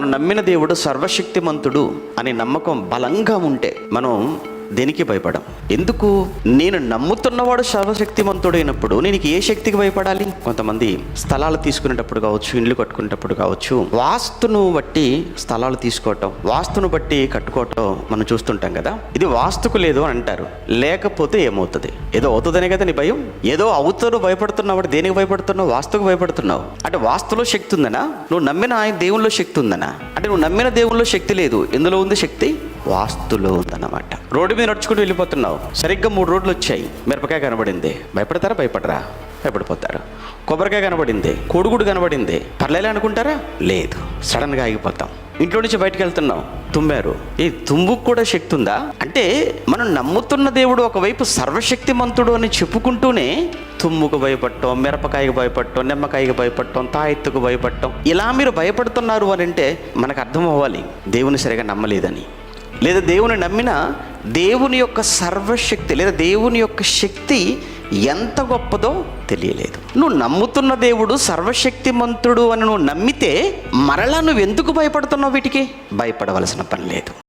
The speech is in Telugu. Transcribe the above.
మనం నమ్మిన దేవుడు సర్వశక్తిమంతుడు అనే నమ్మకం బలంగా ఉంటే మనం దేనికి భయపడం. ఎందుకు? నేను నమ్ముతున్నవాడు సర్వశక్తిమంతుడైనప్పుడు నేను ఏ శక్తికి భయపడాలి? కొంతమంది స్థలాలు తీసుకునేటప్పుడు కావచ్చు, ఇండ్లు కట్టుకునేటప్పుడు కావచ్చు, వాస్తును బట్టి స్థలాలు తీసుకోవటం, వాస్తును బట్టి కట్టుకోవటం మనం చూస్తుంటాం కదా. ఇది వాస్తుకు లేదు అని అంటారు. లేకపోతే ఏమవుతుంది? ఏదో అవుతుందనే కదా నీ భయం. ఏదో అవుతాడు భయపడుతున్నావు. దేనికి భయపడుతున్నావు? వాస్తుకు భయపడుతున్నావు. అంటే వాస్తులో శక్తి ఉందనా? నువ్వు నమ్మిన ఆయన దేవుల్లో శక్తి ఉందనా? అంటే నువ్వు నమ్మిన దేవుల్లో శక్తి లేదు. ఎందులో ఉంది శక్తి? వాస్తులో ఉందన్నమాట. రోడ్డు మీద నడుచుకుంటూ వెళ్ళిపోతున్నావు, సరిగ్గా 3 రోడ్లు వచ్చాయి. మిరపకాయ కనబడింది, భయపడతారా? భయపడరా? భయపడిపోతారు. కొబ్బరికాయ కనబడింది, కోడిగుడు కనబడింది, పర్లేలే అనుకుంటారా? లేదు, సడన్గా ఆగిపోతాం. ఇంట్లో నుంచి బయటకు వెళ్తున్నాం, తుమ్మారు. ఈ తుమ్ముకు కూడా శక్తి ఉందా? అంటే మనం నమ్ముతున్న దేవుడు ఒకవైపు సర్వశక్తిమంతుడు అని చెప్పుకుంటూనే తుమ్ముకు భయపడటం, మిరపకాయకు భయపడటం, నిమ్మకాయకు భయపడటం, తాయెత్తుకు భయపడటం, ఇలా మీరు భయపడుతున్నారు అని అంటే మనకు అర్థం అవ్వాలి దేవుని సరిగా నమ్మలేదని. లేదా దేవుని నమ్మిన దేవుని యొక్క సర్వశక్తి లేదా దేవుని యొక్క శక్తి ఎంత గొప్పదో తెలియలేదు. నువ్వు నమ్ముతున్న దేవుడు సర్వశక్తిమంతుడు అని నువ్వు నమ్మితే మరలా నువ్వు ఎందుకు భయపడుతున్నావు? వీటికి భయపడవలసిన పని లేదు.